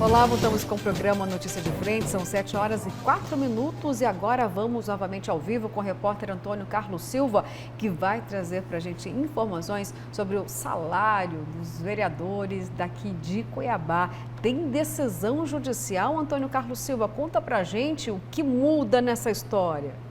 Olá, voltamos com o programa Notícia de Frente, são 7h04 e agora vamos novamente ao vivo com o repórter Antônio Carlos Silva, que vai trazer para a gente informações sobre o salário dos vereadores daqui de Cuiabá. Tem decisão judicial, Antônio Carlos Silva, conta para a gente o que muda nessa história.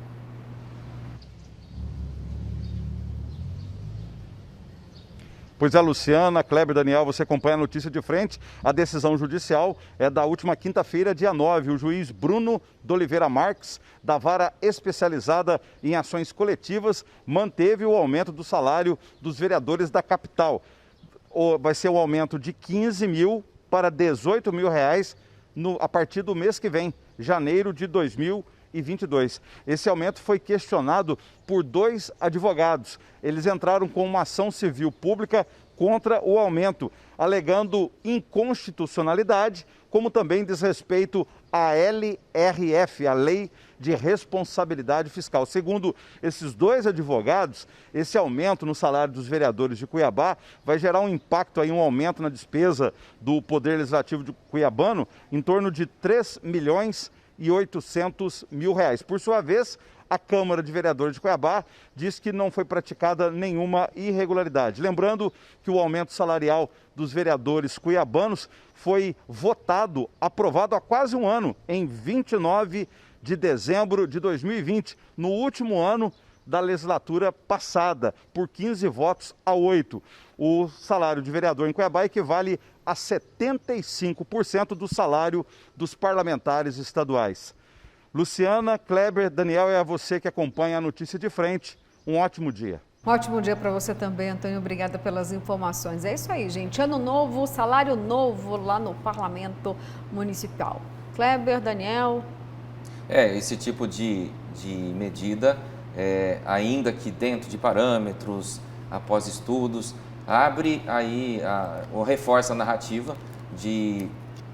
Pois é, Luciana, Kleber, Daniel, você acompanha a notícia de frente. A decisão judicial é da última quinta-feira, dia 9. O juiz Bruno de Oliveira Marques, da Vara Especializada em Ações Coletivas, manteve o aumento do salário dos vereadores da capital. Vai ser um aumento de 15 mil para 18 mil reais a partir do mês que vem, janeiro de 2022. Esse aumento foi questionado por 2 advogados. Eles entraram com uma ação civil pública contra o aumento, alegando inconstitucionalidade, como também desrespeito à LRF, a Lei de Responsabilidade Fiscal. Segundo esses 2 advogados, esse aumento no salário dos vereadores de Cuiabá vai gerar um impacto, um aumento na despesa do Poder Legislativo de cuiabano em torno de 3.800.000 reais. Por sua vez, a Câmara de Vereadores de Cuiabá diz que não foi praticada nenhuma irregularidade. Lembrando que o aumento salarial dos vereadores cuiabanos foi aprovado há quase um ano, em 29 de dezembro de 2020, no último ano da legislatura passada, por 15 votos a 8. O salário de vereador em Cuiabá equivale a 75% do salário dos parlamentares estaduais. Luciana, Kleber, Daniel, é a você que acompanha a notícia de frente. Um ótimo dia. Um ótimo dia para você também, Antônio. Obrigada pelas informações. É isso aí, gente. Ano novo, salário novo lá no Parlamento Municipal. Kleber, Daniel. Esse tipo de medida, ainda que dentro de parâmetros, após estudos, abre aí, ou reforça a narrativa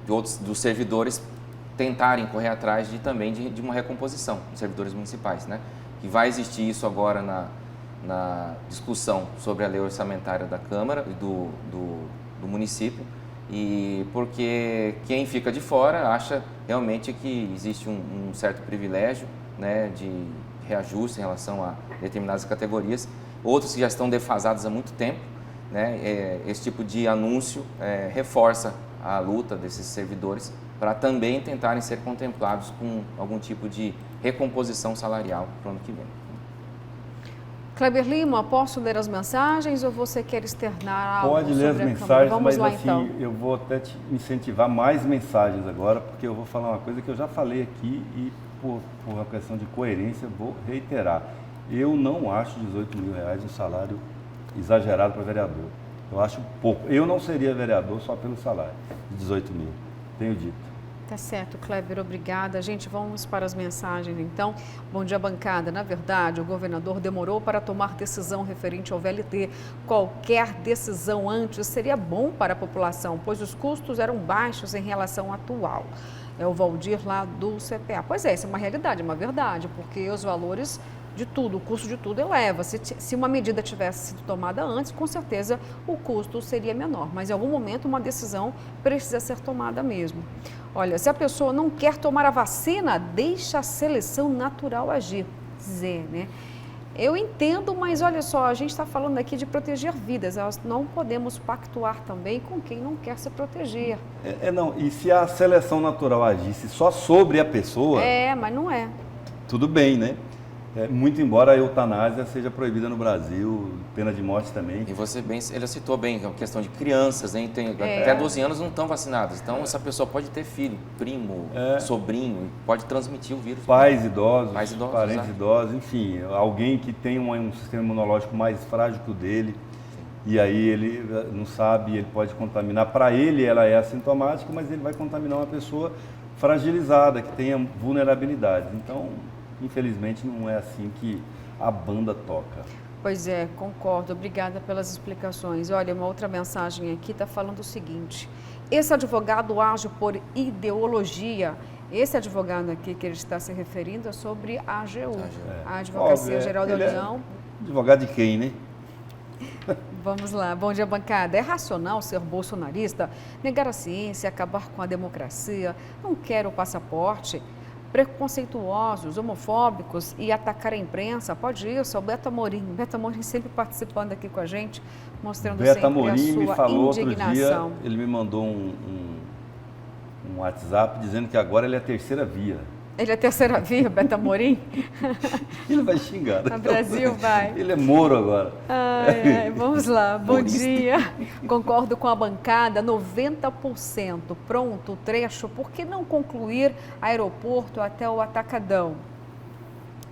dos servidores tentarem correr atrás também de uma recomposição dos servidores municipais, né? E vai existir isso agora na discussão sobre a lei orçamentária da Câmara e do município, e porque quem fica de fora acha realmente que existe um certo privilégio, né, de reajuste em relação a determinadas categorias, outros que já estão defasados há muito tempo, né? Esse tipo de anúncio reforça a luta desses servidores para também tentarem ser contemplados com algum tipo de recomposição salarial para o ano que vem. Kleber Lima, posso ler as mensagens ou você quer externar algo sobre a Câmara? Pode ler as mensagens, Vamos mas lá, assim, então. Eu vou até te incentivar mais mensagens agora, porque eu vou falar uma coisa que eu já falei aqui e por uma questão de coerência vou reiterar. Eu não acho 18 mil reais um salário exagerado para vereador. Eu acho pouco. Eu não seria vereador só pelo salário de 18 mil, tenho dito. Tá certo, Kleber, obrigada. Gente, vamos para as mensagens, então. Bom dia, bancada. Na verdade, o governador demorou para tomar decisão referente ao VLT. Qualquer decisão antes seria bom para a população, pois os custos eram baixos em relação ao atual. É o Valdir lá do CPA. Pois é, isso é uma realidade, é uma verdade, porque os valores de tudo, o custo de tudo eleva. Se uma medida tivesse sido tomada antes, com certeza o custo seria menor. Mas em algum momento uma decisão precisa ser tomada mesmo. Olha, se a pessoa não quer tomar a vacina, deixa a seleção natural agir. Zé, né? Eu entendo, mas olha só, a gente está falando aqui de proteger vidas. Nós não podemos pactuar também com quem não quer se proteger. Não, e se a seleção natural agisse só sobre a pessoa... Mas não é. Tudo bem, né? Muito embora a eutanásia seja proibida no Brasil, pena de morte também. E ele citou bem a questão de crianças, né? Até 12 anos não estão vacinados. Então, essa pessoa pode ter filho, primo, sobrinho, pode transmitir o vírus. Pais idosos, parentes idosos, enfim, alguém que tem um sistema imunológico mais frágil que o dele. E aí ele não sabe, ele pode contaminar. Para ele, ela é assintomática, mas ele vai contaminar uma pessoa fragilizada, que tenha vulnerabilidade. Então... infelizmente, não é assim que a banda toca. Pois é, concordo. Obrigada pelas explicações. Olha, uma outra mensagem aqui está falando o seguinte. Esse advogado age por ideologia. Esse advogado aqui que ele está se referindo é sobre a AGU, a Advocacia Geral da União. Advogado de quem, né? Vamos lá. Bom dia, bancada. É racional ser bolsonarista, negar a ciência, acabar com a democracia, não quer o passaporte, preconceituosos, homofóbicos e atacar a imprensa? Pode isso, é o Beto Amorim. Beto Amorim sempre participando aqui com a gente, mostrando Beto sempre Amorim a sua me falou indignação. outro dia, ele me mandou um WhatsApp dizendo que agora ele é a terceira via. Ele é a terceira via, Beto Amorim? Ele vai xingar. No Brasil vai. Ele é Moro agora. Vamos lá, bom dia. Concordo com a bancada, 90%. Pronto, o trecho. Por que não concluir aeroporto até o Atacadão?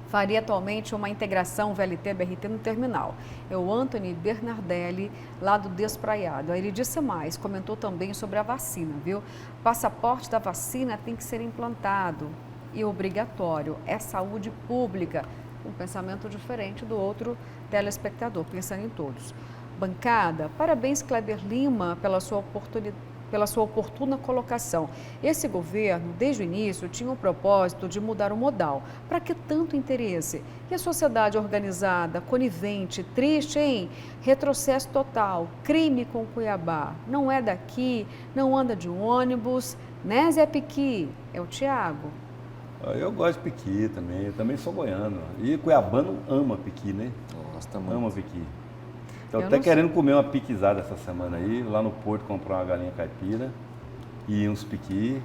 Faria atualmente uma integração VLT-BRT no terminal. É o Anthony Bernardelli, lá do Despraiado. Aí ele disse mais, comentou também sobre a vacina, viu? Passaporte da vacina tem que ser implantado e obrigatório. É saúde pública. Um pensamento diferente do outro telespectador, pensando em todos. Bancada, parabéns Kleber Lima pela sua oportuna colocação. Esse governo, desde o início, tinha o propósito de mudar o modal. Para que tanto interesse? E a sociedade organizada, conivente, triste, hein? Retrocesso total, crime com Cuiabá. Não é daqui, não anda de ônibus, né, Zé Piqui? É o Tiago. Eu gosto de piqui também, eu também sou goiano. E cuiabano ama piqui, né? Gosta muito. Ama piqui. Estou até querendo comer uma piquizada essa semana aí, lá no Porto comprar uma galinha caipira e uns piqui.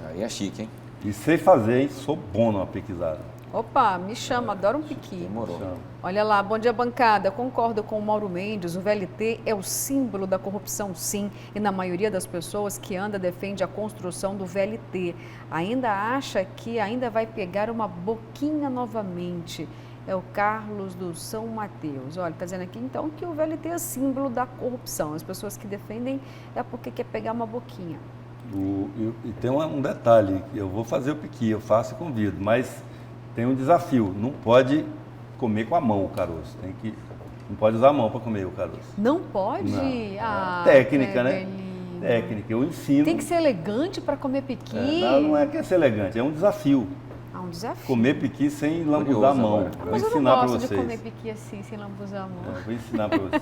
Aí é chique, hein? E sei fazer, hein? Sou bom numa piquizada. Opa, me chama, adoro um piqui. Demorou. Olha lá, bom dia bancada, concordo com o Mauro Mendes, o VLT é o símbolo da corrupção sim, e na maioria das pessoas que anda defende a construção do VLT, ainda acha que ainda vai pegar uma boquinha novamente. É o Carlos do São Mateus. Olha, está dizendo aqui então que o VLT é símbolo da corrupção, as pessoas que defendem é porque quer pegar uma boquinha. E tem um detalhe, eu vou fazer o piqui, eu faço e convido, mas tem um desafio, não pode comer com a mão o caroço, não pode usar a mão para comer o caroço. Não pode? Não. Ah, técnica, né? Técnica, eu ensino. Tem que ser elegante para comer piqui? Não é que é ser elegante, é um desafio. Um desafio. Comer piqui sem lambuzar a mão. Mas eu não gosto de comer piqui assim, sem lambuzar a mão. Vou ensinar para vocês.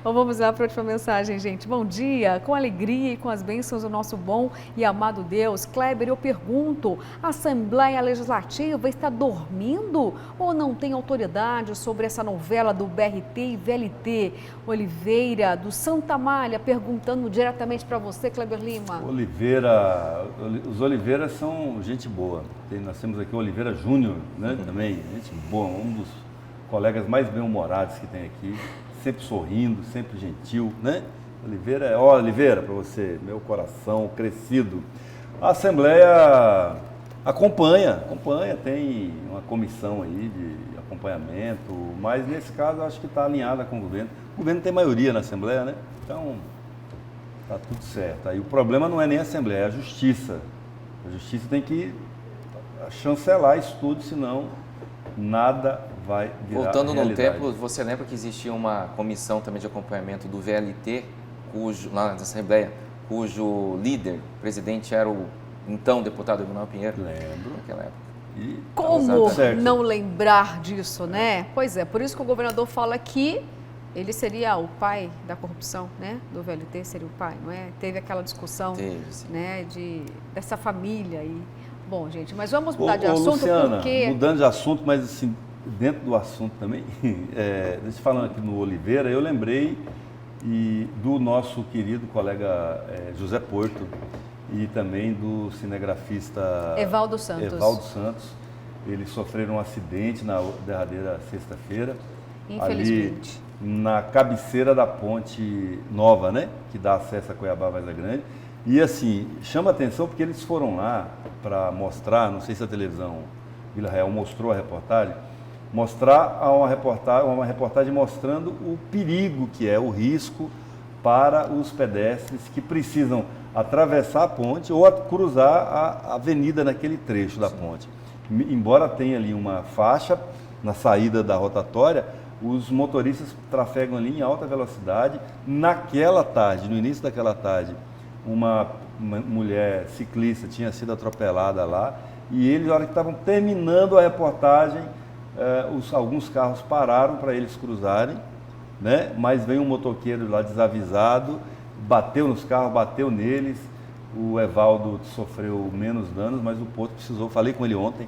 Bom, vamos lá para a última mensagem, gente. Bom dia, com alegria e com as bênçãos do nosso bom e amado Deus. Kleber, eu pergunto, a Assembleia Legislativa está dormindo ou não tem autoridade sobre essa novela do BRT e VLT? Oliveira, do Santa Malha, perguntando diretamente para você, Kleber Lima. Os Oliveiras são gente boa. Nós temos aqui o Oliveira Júnior, né, também, gente boa, um dos colegas mais bem-humorados que tem aqui, sempre sorrindo, sempre gentil, né? Oliveira, para você, meu coração crescido. A Assembleia acompanha, tem uma comissão aí de acompanhamento, mas nesse caso acho que está alinhada com o governo. O governo tem maioria na Assembleia, né? Então, está tudo certo. Aí o problema não é nem a Assembleia, é a Justiça. A Justiça tem que chancelar isso tudo, senão nada vai virar Voltando no realidade. tempo, você lembra que existia uma comissão também de acompanhamento do VLT, lá na Assembleia, cujo líder, presidente, era o então deputado Emanuel Pinheiro? Lembro. Naquela época. E como não lembrar disso, né? Pois é, por isso que o governador fala que ele seria o pai da corrupção, né? Do VLT seria o pai, não é? Teve aquela discussão, né? Dessa família aí. Bom, gente, mas vamos mudar de assunto, Luciana, porque... mudando de assunto, mas assim, dentro do assunto também, deixa eu falando aqui no Oliveira, eu lembrei do nosso querido colega José Porto e também do cinegrafista Evaldo Santos. Eles sofreram um acidente na derradeira sexta-feira. Infelizmente. Ali na cabeceira da ponte nova, né? Que dá acesso a Cuiabá, Varza Grande. E assim, chama atenção porque eles foram lá para mostrar, não sei se a televisão Vila Real mostrou a reportagem, mostrar uma reportagem mostrando o perigo que é, o risco para os pedestres que precisam atravessar a ponte ou cruzar a avenida naquele trecho da ponte. Embora tenha ali uma faixa na saída da rotatória, os motoristas trafegam ali em alta velocidade. Naquela tarde, no início daquela tarde, uma mulher ciclista tinha sido atropelada lá e eles, na hora que estavam terminando a reportagem, alguns carros pararam para eles cruzarem né? Mas veio um motoqueiro lá desavisado, bateu nos carros, bateu neles. O Evaldo sofreu menos danos, mas o Porto precisou, falei com ele ontem,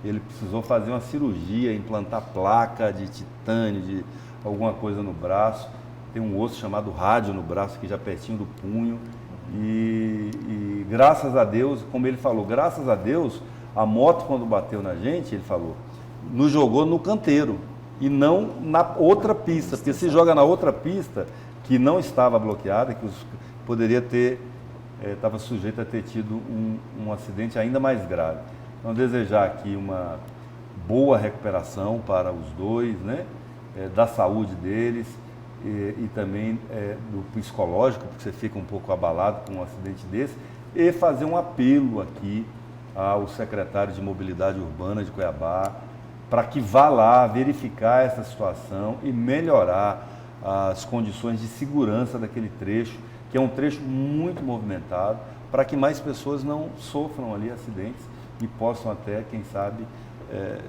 ele precisou fazer uma cirurgia, implantar placa de titânio, de alguma coisa no braço. Tem um osso chamado rádio no braço, aqui já pertinho do punho. E graças a Deus, como ele falou, graças a Deus, a moto quando bateu na gente, ele falou, nos jogou no canteiro e não na outra pista, porque se joga na outra pista, que não estava bloqueada, que poderia ter, estava sujeito a ter tido um acidente ainda mais grave. Então, desejar aqui uma boa recuperação para os dois, né? Da saúde deles e também do psicológico, porque você fica um pouco abalado com um acidente desse, e fazer um apelo aqui ao secretário de Mobilidade Urbana de Cuiabá, para que vá lá verificar essa situação e melhorar as condições de segurança daquele trecho, que é um trecho muito movimentado, para que mais pessoas não sofram ali acidentes e possam até, quem sabe,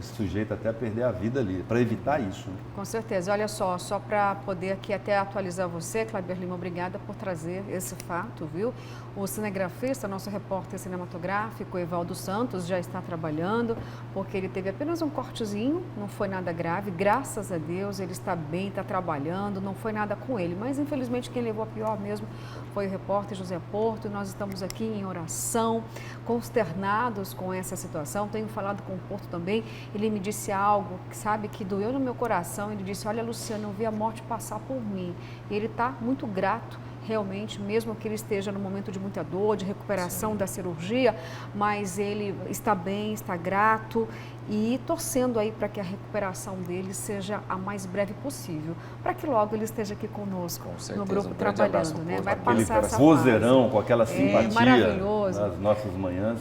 sujeito até a perder a vida ali, para evitar isso. Né? Com certeza. Olha só para poder aqui até atualizar você, Kleber Lima, obrigada por trazer esse fato, viu? O cinegrafista, nosso repórter cinematográfico, Evaldo Santos, já está trabalhando, porque ele teve apenas um cortezinho, não foi nada grave, graças a Deus, ele está bem, está trabalhando, não foi nada com ele, mas infelizmente quem levou a pior mesmo foi o repórter José Porto, e nós estamos aqui em oração, consternados com essa situação. Tenho falado com o Porto também, ele me disse algo que sabe que doeu no meu coração. Ele disse: olha, Luciano, eu vi a morte passar por mim. E ele está muito grato, realmente, mesmo que ele esteja no momento de muita dor, de recuperação da cirurgia, mas ele está bem, está grato e torcendo aí para que a recuperação dele seja a mais breve possível, para que logo ele esteja aqui conosco no grupo trabalhando, né? Vai passar essa vozeirão com aquela simpatia maravilhoso nas nossas manhãs.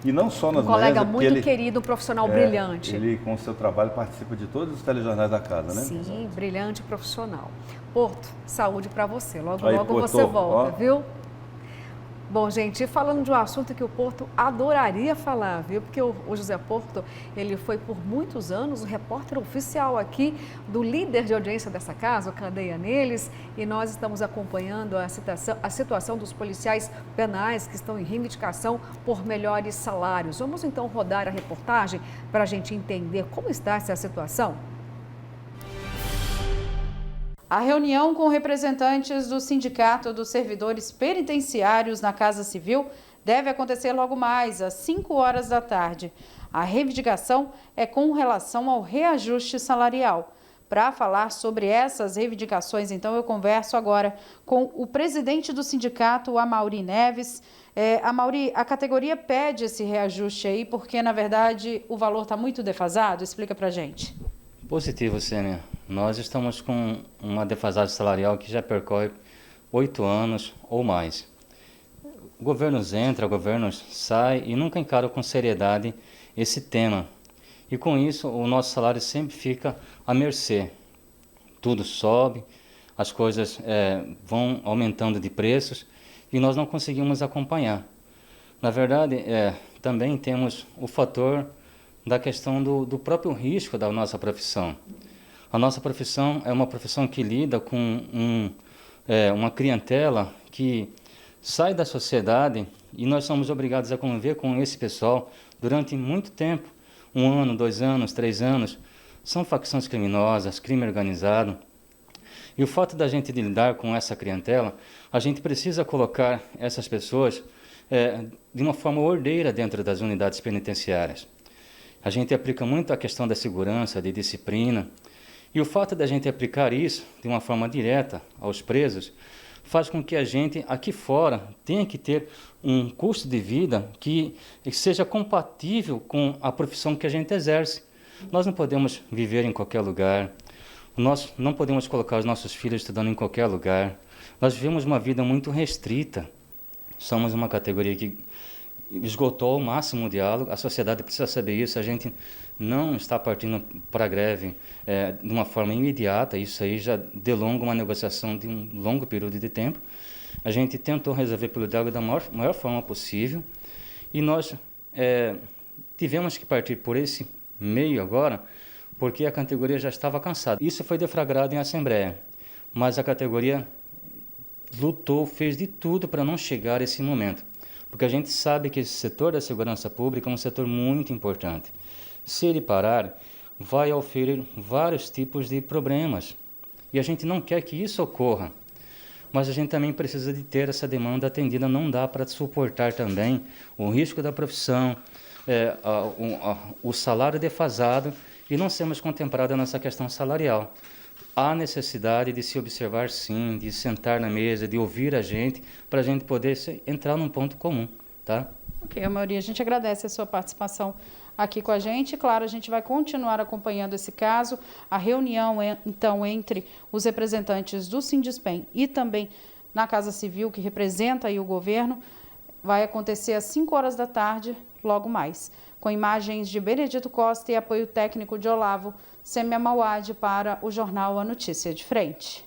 E não só nas manhãs. Um colega manhãs, muito querido, um profissional brilhante. Ele, com o seu trabalho, participa de todos os telejornais da casa, né? Sim, brilhante profissional. Porto, saúde para você. Logo, aí, logo Porto, você volta, viu? Bom, gente, falando de um assunto que o Porto adoraria falar, viu? Porque o José Porto, ele foi por muitos anos o repórter oficial aqui do líder de audiência dessa casa, o Cadeia Neles, e nós estamos acompanhando a situação dos policiais penais que estão em reivindicação por melhores salários. Vamos então rodar a reportagem para a gente entender como está essa situação? A reunião com representantes do Sindicato dos Servidores Penitenciários na Casa Civil deve acontecer logo mais, às 5 horas da tarde. A reivindicação é com relação ao reajuste salarial. Para falar sobre essas reivindicações, então, eu converso agora com o presidente do sindicato, Amaury Neves. Amaury, a categoria pede esse reajuste aí porque, na verdade, o valor está muito defasado? Explica para a gente. Positivo, Sênia. Nós estamos com uma defasagem salarial que já percorre 8 anos ou mais. Governos entram, governos saem e nunca encaram com seriedade esse tema. E com isso o nosso salário sempre fica à mercê. Tudo sobe, as coisas vão aumentando de preços e nós não conseguimos acompanhar. Na verdade, também temos o fator da questão do próprio risco da nossa profissão. A nossa profissão é uma profissão que lida com uma clientela que sai da sociedade e nós somos obrigados a conviver com esse pessoal durante muito tempo, 1 ano, 2 anos, 3 anos. São facções criminosas, crime organizado. E o fato da gente lidar com essa clientela, a gente precisa colocar essas pessoas de uma forma ordeira dentro das unidades penitenciárias. A gente aplica muito a questão da segurança, de disciplina, e o fato da gente aplicar isso de uma forma direta aos presos faz com que a gente aqui fora tenha que ter um custo de vida que seja compatível com a profissão que a gente exerce. Nós não podemos viver em qualquer lugar, nós não podemos colocar os nossos filhos estudando em qualquer lugar. Nós vivemos uma vida muito restrita, somos uma categoria que esgotou ao máximo o diálogo, a sociedade precisa saber isso, a gente não está partindo para a greve de uma forma imediata, isso aí já delonga uma negociação de um longo período de tempo. A gente tentou resolver pelo diálogo da maior forma possível e nós tivemos que partir por esse meio agora, porque a categoria já estava cansada. Isso foi deflagrado em assembleia. mas a categoria lutou, fez de tudo para não chegar a esse momento, porque a gente sabe que esse setor da segurança pública é um setor muito importante. Se ele parar, vai oferecer vários tipos de problemas, e a gente não quer que isso ocorra, mas a gente também precisa de ter essa demanda atendida. Não dá para suportar também o risco da profissão, o salário defasado, e não sermos contemplados nessa questão salarial. Há necessidade de se observar, sim, de sentar na mesa, de ouvir a gente, para a gente poder entrar num ponto comum, tá? Ok, Amaury, a gente agradece a sua participação aqui com a gente. Claro, a gente vai continuar acompanhando esse caso. A reunião, então, entre os representantes do Sinduspen e também na Casa Civil, que representa aí o governo, vai acontecer às 5 horas da tarde, logo mais, com imagens de Benedito Costa e apoio técnico de Olavo Sêmia Mauad para o jornal A Notícia de Frente.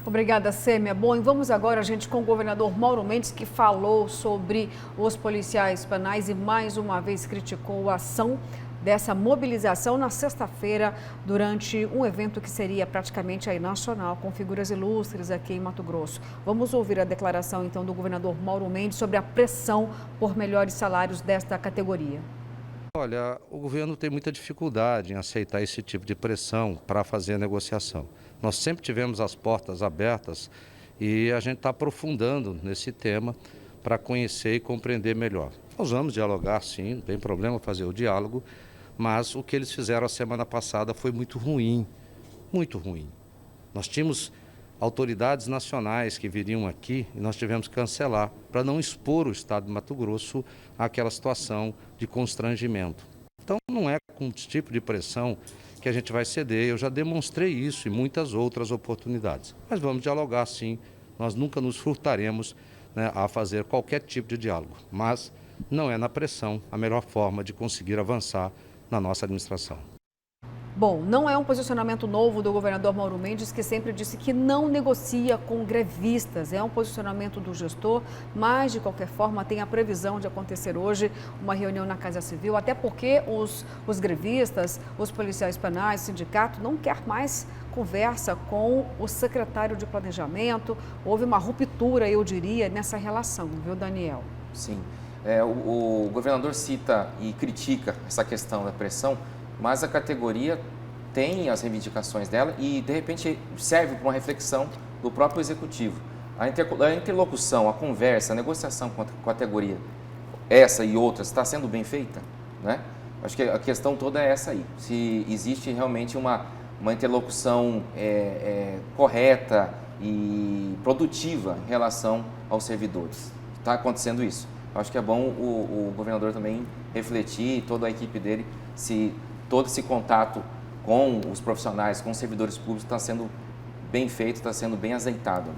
Obrigada, Sêmia. Bom, e vamos agora, gente, com o governador Mauro Mendes, que falou sobre os policiais penais e mais uma vez criticou a ação dessa mobilização na sexta-feira durante um evento que seria praticamente aí nacional, com figuras ilustres aqui em Mato Grosso. Vamos ouvir a declaração, então, do governador Mauro Mendes sobre a pressão por melhores salários desta categoria. Olha, o governo tem muita dificuldade em aceitar esse tipo de pressão para fazer a negociação. Nós sempre tivemos as portas abertas e a gente está aprofundando nesse tema para conhecer e compreender melhor. Nós vamos dialogar, sim, não tem problema fazer o diálogo, mas o que eles fizeram a semana passada foi muito ruim, muito ruim. Nós tínhamos autoridades nacionais que viriam aqui e nós tivemos que cancelar para não expor o estado de Mato Grosso àquela situação de constrangimento. Então não é com esse tipo de pressão que a gente vai ceder. Eu já demonstrei isso em muitas outras oportunidades. Mas vamos dialogar, sim. Nós nunca nos furtaremos, né, a fazer qualquer tipo de diálogo. Mas não é na pressão a melhor forma de conseguir avançar na nossa administração. Bom, não é um posicionamento novo do governador Mauro Mendes, que sempre disse que não negocia com grevistas. É um posicionamento do gestor, mas de qualquer forma tem a previsão de acontecer hoje uma reunião na Casa Civil, até porque os grevistas, os policiais penais, o sindicato não quer mais conversa com o secretário de Planejamento. Houve uma ruptura, eu diria, nessa relação, viu, Daniel? Sim. O governador cita e critica essa questão da pressão, mas a categoria tem as reivindicações dela e, de repente, serve para uma reflexão do próprio executivo. A interlocução, a conversa, a negociação com a categoria, essa e outras, está sendo bem feita, né? Acho que a questão toda é essa aí. Se existe realmente uma interlocução correta e produtiva em relação aos servidores. Está acontecendo isso. Acho que é bom o governador também refletir, toda a equipe dele, se todo esse contato com os profissionais, com os servidores públicos está sendo bem feito, está sendo bem azeitado.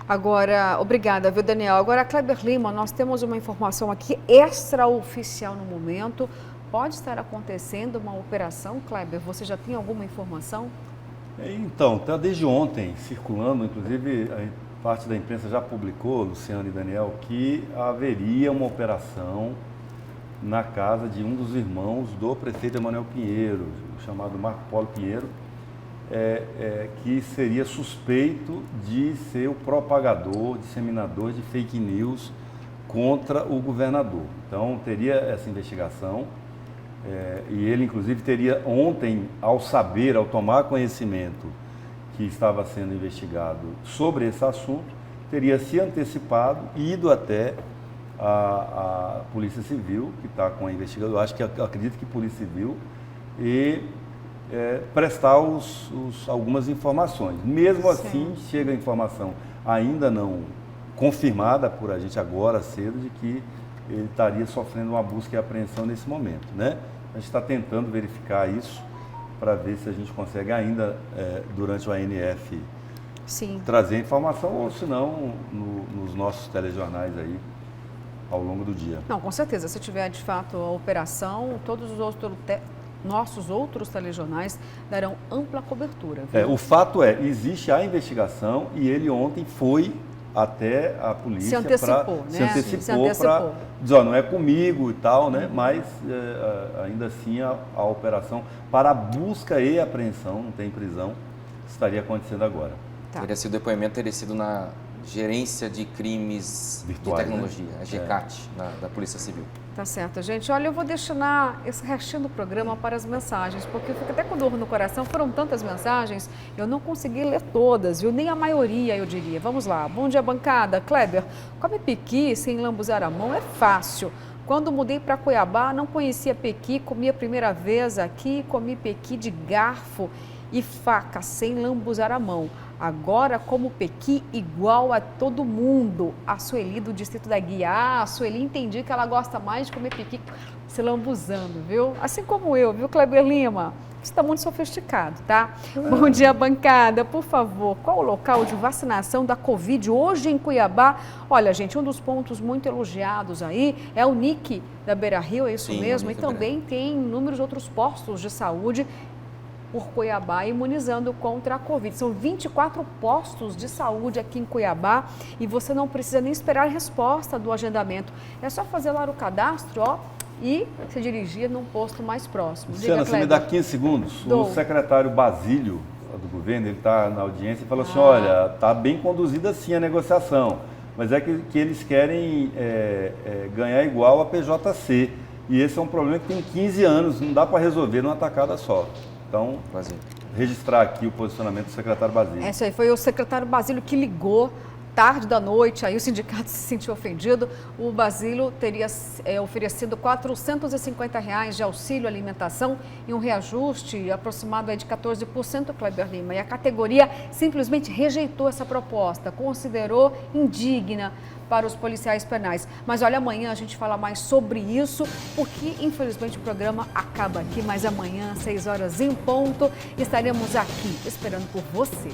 Agora, obrigada, viu, Daniel? Agora, Kleber Lima, nós temos uma informação aqui extraoficial no momento. Pode estar acontecendo uma operação, Kleber? Você já tem alguma informação? Então, está desde ontem circulando, inclusive a parte da imprensa já publicou, Luciano e Daniel, que haveria uma operação na casa de um dos irmãos do prefeito Emanuel Pinheiro, chamado Marco Polo Pinheiro, que seria suspeito de ser o propagador, disseminador de fake news contra o governador. Então, teria essa investigação e ele, inclusive, teria ontem, ao tomar conhecimento que estava sendo investigado sobre esse assunto, teria se antecipado e ido até a Polícia Civil, que está com a investigação, acredito que Polícia Civil, e prestar algumas informações. Mesmo assim, chega a informação ainda não confirmada por a gente agora cedo, de que ele estaria sofrendo uma busca e apreensão nesse momento, né? A gente está tentando verificar isso para ver se a gente consegue ainda, durante o ANF, trazer informação, ou se não, nos nossos telejornais aí, ao longo do dia. Não, com certeza. Se tiver, de fato, a operação, todos os nossos outros telejornais darão ampla cobertura. O fato existe a investigação e ele ontem foi até a polícia. Se antecipou, se antecipou para dizer, não é comigo e tal, né? Mas ainda assim a operação para a busca e apreensão, não tem prisão, estaria acontecendo agora. Tá. O depoimento teria sido na Gerência de Crimes Virtuais, de Tecnologia, a GECAT, da Polícia Civil. Tá certo, gente. Olha, eu vou destinar esse restinho do programa para as mensagens, porque eu fico até com dor no coração. Foram tantas mensagens, eu não consegui ler todas, viu? Nem a maioria, eu diria. Vamos lá. Bom dia, bancada. Kleber, come pequi sem lambuzar a mão é fácil. Quando mudei para Cuiabá, não conhecia pequi, comi a primeira vez aqui, comi pequi de garfo e faca, sem lambuzar a mão. Agora, como pequi igual a todo mundo. A Sueli do Distrito da Guia. Ah, a Sueli, entendi que ela gosta mais de comer pequi se lambuzando, viu? Assim como eu, viu, Kleber Lima? Você está muito sofisticado, tá? Bom dia, bancada. Por favor, qual o local de vacinação da Covid hoje em Cuiabá? Olha, gente, um dos pontos muito elogiados aí é o NIC da Beira Rio, é isso Sim, mesmo? E também tem inúmeros outros postos de saúde por Cuiabá, imunizando contra a Covid. São 24 postos de saúde aqui em Cuiabá e você não precisa nem esperar a resposta do agendamento. É só fazer lá o cadastro, ó, e se dirigir num posto mais próximo. Luciana, você me dá 15 segundos? O secretário Basílio do governo, ele está na audiência e falou assim, olha, está bem conduzida sim a negociação, mas é que eles querem ganhar igual a PJC. E esse é um problema que tem 15 anos, não dá para resolver numa tacada só. Então, registrar aqui o posicionamento do secretário Basílio. Isso aí, foi o secretário Basílio que ligou tarde da noite, aí o sindicato se sentiu ofendido. O Basílio teria oferecido R$ 450 de auxílio alimentação e um reajuste aproximado de 14%, Kleber Lima. E a categoria simplesmente rejeitou essa proposta, considerou indigna para os policiais penais. Mas olha, amanhã a gente fala mais sobre isso, porque infelizmente o programa acaba aqui, mas amanhã, 6 horas em ponto, estaremos aqui esperando por você.